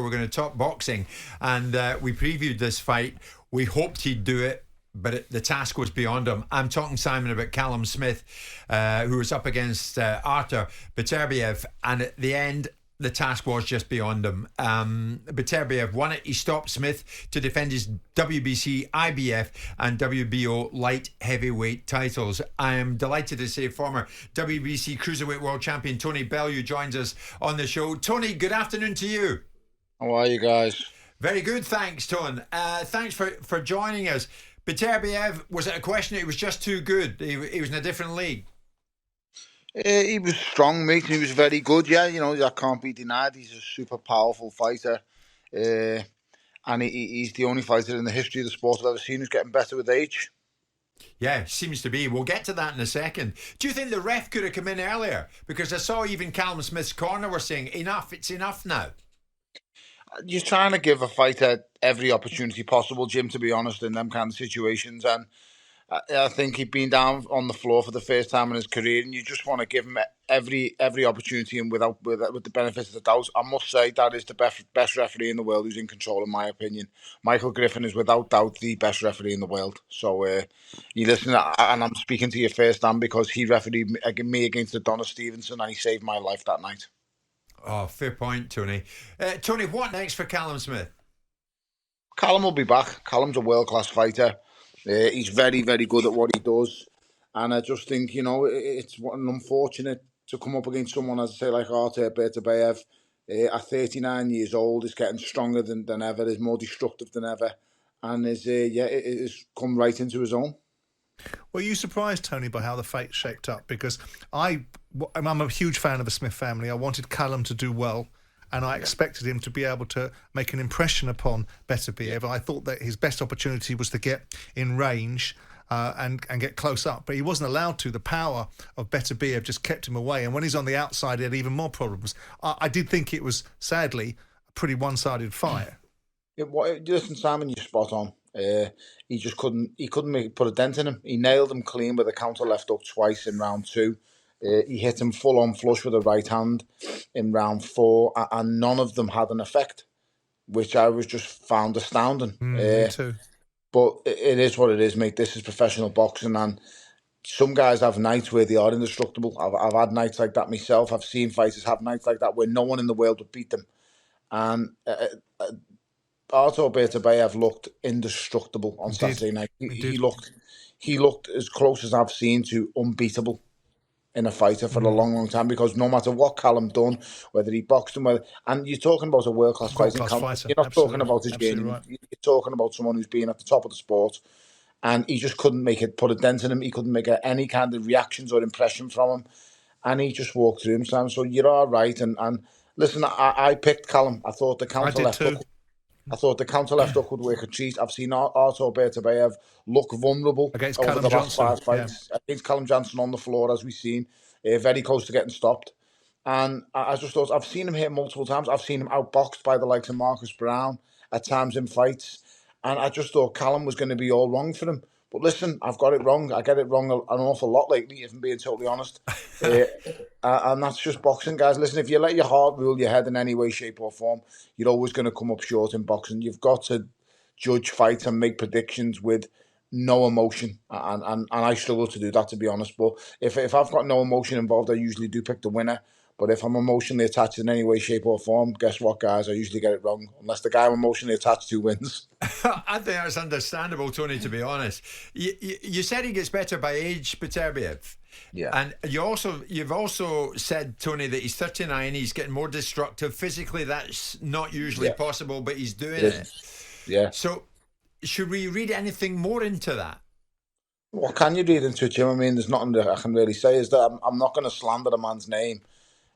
we're going to talk boxing, and we previewed this fight. We hoped he'd do it, but the task was beyond him. I'm talking, Simon, about Callum Smith, who was up against Artur Beterbiev, and at the end, the task was just beyond him. Beterbiev won it. He stopped Smith to defend his WBC, IBF and WBO light heavyweight titles. I am delighted to say former WBC Cruiserweight World Champion Tony Bellew joins us on the show. Tony, good afternoon to you. How are you guys? Very good, thanks, Tony. Thanks for joining us. Beterbiev, was it a question that he was just too good? He was in a different league? He was strong, mate. He was very good. Yeah, you know, that can't be denied. He's a super powerful fighter, and he's the only fighter in the history of the sport I've ever seen who's getting better with age. Yeah, seems to be. We'll get to that in a second. Do you think the ref could have come in earlier? Because I saw even Callum Smith's corner were saying, enough, it's enough now. You're trying to give a fighter every opportunity possible, Jim, to be honest, in them kind of situations. And I think he'd been down on the floor for the first time in his career, and you just want to give him every opportunity, and with the benefit of the doubt. I must say that is the best referee in the world who's in control, in my opinion. Michael Griffin is without doubt the best referee in the world. So you listen, and I'm speaking to you firsthand because he refereed me against Adonis Stevenson, and he saved my life that night. Oh, fair point, Tony. Tony, what next for Callum Smith? Callum will be back. Callum's a world-class fighter. He's very, very good at what he does. And I just think, you know, it's unfortunate to come up against someone, as I say, like Artur Beterbiev. At 39 years old, is getting stronger than ever, is more destructive than ever, and it has come right into his own. Were you surprised, Tony, by how the fate shaped up? Because I'm a huge fan of the Smith family. I wanted Callum to do well, and I expected him to be able to make an impression upon Beterbiev. I thought that his best opportunity was to get in range and get close up, but he wasn't allowed to. The power of Beterbiev just kept him away, and when he's on the outside, he had even more problems. I did think it was, sadly, a pretty one-sided fight. Listen, Simon, you're spot on. He just couldn't put a dent in him. He nailed him clean with a counter left hook twice in round 2. He hit him full on flush with a right hand in round 4, and none of them had an effect, which I was just found astounding. Me too. But it is what it is, mate. This is professional boxing, and some guys have nights where they are indestructible. I've had nights like that myself. I've seen fighters have nights like that where no one in the world would beat them. And Artur Beterbiev looked indestructible on Saturday night. He looked as close as I've seen to unbeatable in a fighter for a long, long time, because no matter what Callum done, whether he boxed him, and you're talking about a world-class fighter. You're not absolutely talking about a journeyman. Right. You're talking about someone who's been at the top of the sport, and he just couldn't put a dent in him. He couldn't make any kind of reactions or impression from him, and he just walked through him, Sam. So you're all right. And listen, I picked Callum. I thought the counter left hook. I thought the counter left hook would work a treat. I've seen Artur Beterbiev look vulnerable against over Callum the last Johnson. 5 fights. Yeah. Against Callum Johnson on the floor, as we've seen, very close to getting stopped. And I just thought, I've seen him here multiple times. I've seen him outboxed by the likes of Marcus Brown at times in fights. And I just thought Callum was going to be all wrong for him. But listen, I've got it wrong. I get it wrong an awful lot lately, if I'm being totally honest. And that's just boxing, guys. Listen, if you let your heart rule your head in any way, shape or form, you're always going to come up short in boxing. You've got to judge fights and make predictions with no emotion. And I struggle to do that, to be honest. But if I've got no emotion involved, I usually do pick the winner. But if I'm emotionally attached in any way, shape or form, guess what, guys? I usually get it wrong, unless the guy I'm emotionally attached to wins. I think that's understandable, Tony, to be honest. You said he gets better by age, Beterbiev. Yeah. And you've also said, Tony, that he's 39, he's getting more destructive. Physically, that's not usually possible, but he's doing it. Yeah. So should we read anything more into that? What can you read into it, Jim? I mean, there's nothing that I can really say. Is that I'm not going to slander a man's name.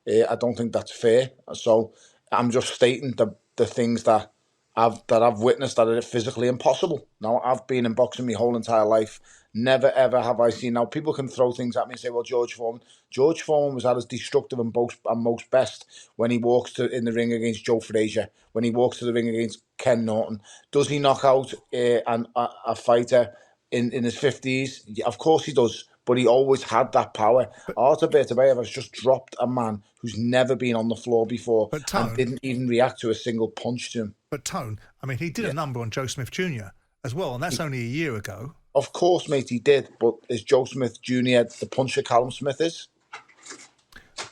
I don't think that's fair. So I'm just stating the things that I've witnessed that are physically impossible. Now, I've been in boxing my whole entire life. Never, ever have I seen. Now, people can throw things at me and say, well, George Foreman was at his destructive and most best when he walks in the ring against Joe Frazier, when he walks to the ring against Ken Norton. Does he knock out a fighter in his 50s? Yeah, of course he does. but he always had that power. Artur Beterbiev has just dropped a man who's never been on the floor before and didn't even react to a single punch to him. But Tone, I mean, he did a number on Joe Smith Jr. as well, and that's only a year ago. Of course, mate, he did, but is Joe Smith Jr. the puncher Callum Smith is?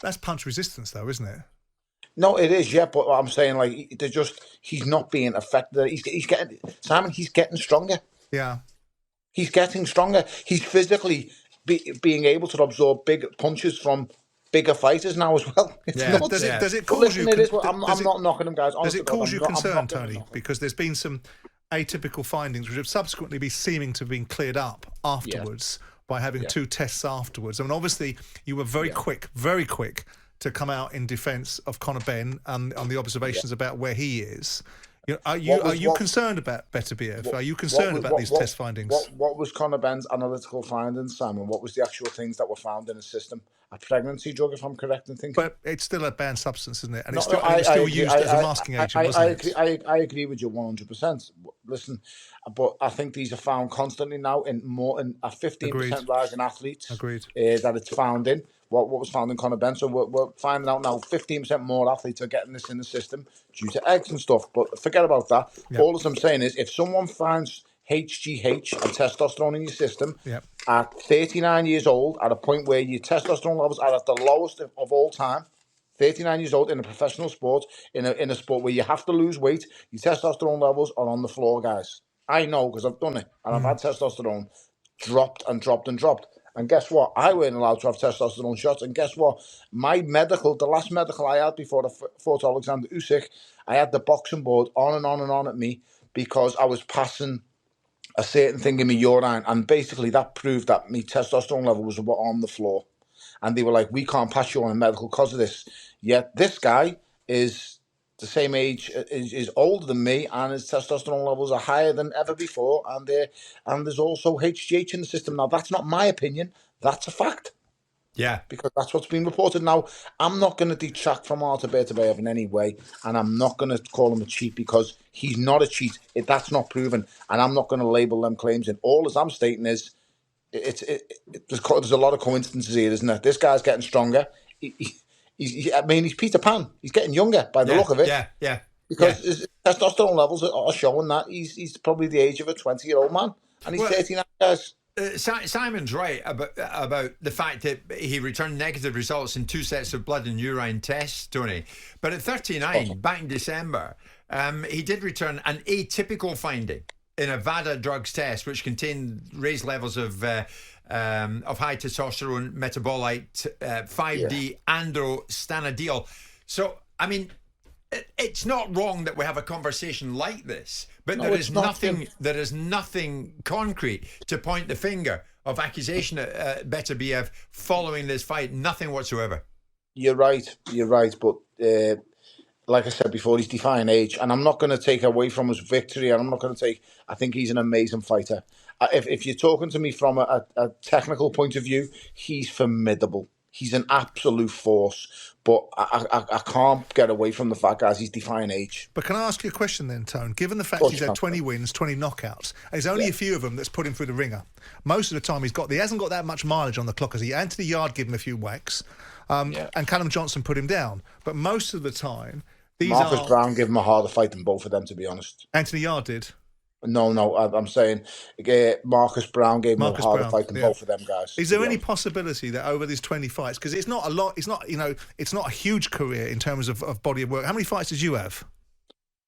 That's punch resistance, though, isn't it? No, it is, yeah, but I'm saying, like, he's not being affected. He's getting, Simon, he's getting stronger. Yeah. He's getting stronger. He's physically being able to absorb big punches from bigger fighters now as well. Does it cause you? I'm not knocking him, guys. Does it cause you concern, Tony? Because there's been some atypical findings which have subsequently been seeming to have been cleared up afterwards by having 2 tests afterwards. I mean, obviously, you were very quick to come out in defence of Conor Benn and on the observations about where he is. You know, are you concerned about Beterbiev? Are you concerned about these test findings? What was Conor Benn's analytical findings, Simon? What was the actual things that were found in his system? A pregnancy drug, if I'm correct in thinking. But it's still a banned substance, isn't it? And it's still used as a masking agent, wasn't it? I agree with you 100%. Listen, but I think these are found constantly now in a 15% rise in athletes. Agreed. That it's found in. What was found in Conor Benn. So we're finding out now 15% more athletes are getting this in the system due to eggs and stuff. But forget about that. Yep. All I'm saying is if someone finds HGH and testosterone in your system at 39 years old, at a point where your testosterone levels are at the lowest of all time, 39 years old in a professional sport, in a sport where you have to lose weight, your testosterone levels are on the floor, guys. I know because I've done it. And I've had testosterone dropped and dropped and dropped. And guess what? I weren't allowed to have testosterone shots. And guess what? The last medical I had before I fought Alexander Usyk, I had the boxing board on and on and on at me because I was passing a certain thing in my urine. And basically that proved that my testosterone level was on the floor. And they were like, we can't pass you on a medical because of this. Yet this guy is the same age, is older than me, and his testosterone levels are higher than ever before, and there's also HGH in the system. Now, that's not my opinion. That's a fact. Yeah. Because that's what's been reported. Now, I'm not going to detract from Artur Beterbiev in any way, and I'm not going to call him a cheat because he's not a cheat. That's not proven, and I'm not going to label them claims. And all as I'm stating is, there's a lot of coincidences here, isn't there? This guy's getting stronger. He's Peter Pan. He's getting younger by the look of it. Yeah. Because his testosterone levels are showing that he's probably the age of a 20-year-old man, and he's 39 years. Simon's right about the fact that he returned negative results in 2 sets of blood and urine tests, Tony. But at 39, back in December, he did return an atypical finding in a VADA drugs test, which contained raised levels of high testosterone metabolite, 5D androstenediol. So, I mean, it's not wrong that we have a conversation like this, but there is nothing concrete to point the finger of accusation at Beterbiev following this fight. Nothing whatsoever. You're right. But like I said before, he's defying age, and I'm not going to take away from his victory, and I'm not going to take. I think he's an amazing fighter. If you're talking to me from a technical point of view, he's formidable. He's an absolute force. But I can't get away from the fact, guys, he's defying age. But can I ask you a question then, Tone? Given the fact he's had 20 wins, 20 knockouts, and there's only a few of them that's put him through the ringer. Most of the time he hasn't got that much mileage on the clock, as Anthony Yard gave him a few whacks, and Callum Johnson put him down. But most of the time, Marcus Brown gave him a harder fight than both of them, to be honest. Anthony Yard did. No, I'm saying Marcus Brown gave him a harder fight than both of them guys. Is there any possibility that over these 20 fights, because it's not a lot, it's not a huge career in terms of body of work. How many fights did you have?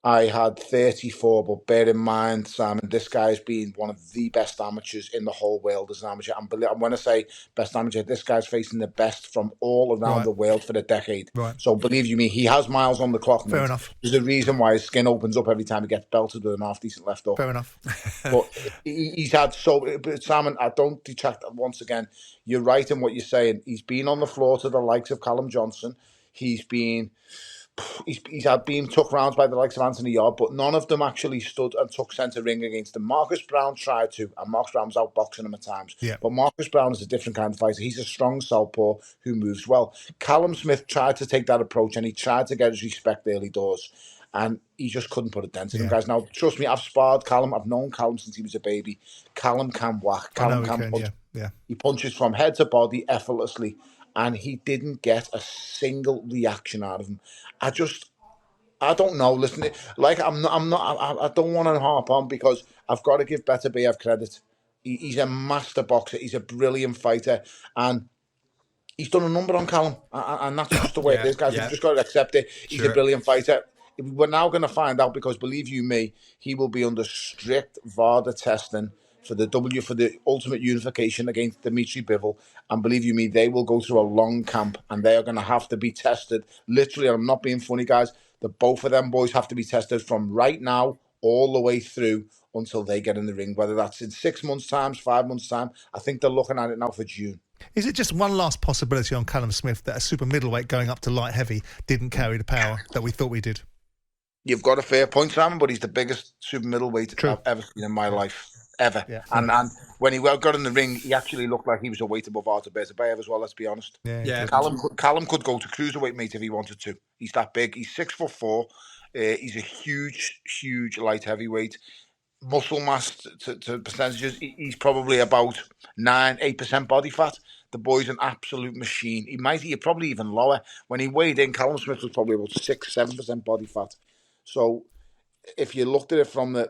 I had 34, but bear in mind, Simon, this guy's been one of the best amateurs in the whole world as an amateur. And when I say best amateur, this guy's facing the best from all around the world for the decade. Right. So believe you me, he has miles on the clock. Fair enough. There's a reason why his skin opens up every time he gets belted with an half-decent left hook. Fair enough. But he's had but Simon, I don't detract once again. You're right in what you're saying. He's been on the floor to the likes of Callum Johnson. He's been took rounds by the likes of Anthony Yard, but none of them actually stood and took centre ring against him. Marcus Brown tried to, and Marcus Brown was outboxing him at times. Yeah. But Marcus Brown is a different kind of fighter. He's a strong southpaw who moves well. Callum Smith tried to take that approach, and he tried to get his respect early doors. and he just couldn't put a dent in him, guys. Now, trust me, I've sparred Callum. I've known Callum since he was a baby. Callum can whack. Callum can punch. He punches from head to body effortlessly, and he didn't get a single reaction out of him. I don't know. Listen, like I don't want to harp on because I've got to give Beterbiev credit. He's a master boxer. He's a brilliant fighter, and he's done a number on Callum, and that's just the way it is, guys. You've just got to accept it. He's a brilliant fighter. We're now going to find out because, believe you me, he will be under strict VADA testing for the ultimate unification against Dimitri Bivol. And believe you me, they will go through a long camp, and they are going to have to be tested. Literally, I'm not being funny, guys. Both of them boys have to be tested from right now all the way through until they get in the ring, whether that's in 6 months' time, 5 months' time. I think they're looking at it now for June. Is it just one last possibility on Callum Smith that a super middleweight going up to light heavy didn't carry the power that we thought we did? You've got a fair point, Simon, but he's the biggest super middleweight I've ever seen in my life. Ever. Yeah. And when he got in the ring, he actually looked like he was a weight above Artur Beterbiev as well, let's be honest. Callum could go to cruiserweight, mate, if he wanted to. He's that big. He's 6'4". He's a huge light heavyweight. Muscle mass to percentages, he's probably about 8% body fat. The boy's an absolute machine. He's probably even lower. When he weighed in, Callum Smith was probably about 6-7% body fat. So if you looked at it from a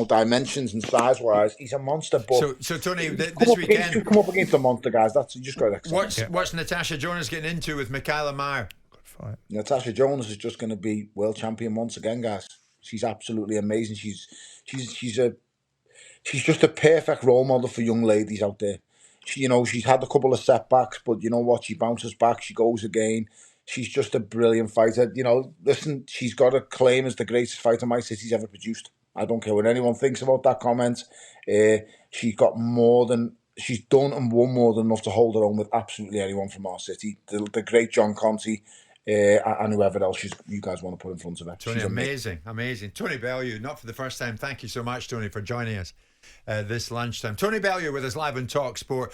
dimensions and size wise, he's a monster. But so Tony, this weekend you come up against the monster, guys. That's you just got to accept. What's Natasha Jonas getting into with Michaela Meyer? Natasha Jonas is just going to be world champion once again, guys. She's absolutely amazing. She's just a perfect role model for young ladies out there. She's had a couple of setbacks, but you know what? She bounces back. She goes again. She's just a brilliant fighter. Listen, she's got a claim as the greatest fighter my city's ever produced. I don't care what anyone thinks about that comment. She's done and won more than enough to hold her own with absolutely anyone from our city. The great John Conte. And whoever else you guys want to put in front of her. Tony, amazing. Tony Bellew, not for the first time. Thank you so much, Tony, for joining us this lunchtime. Tony Bellew with us live on talkSPORT.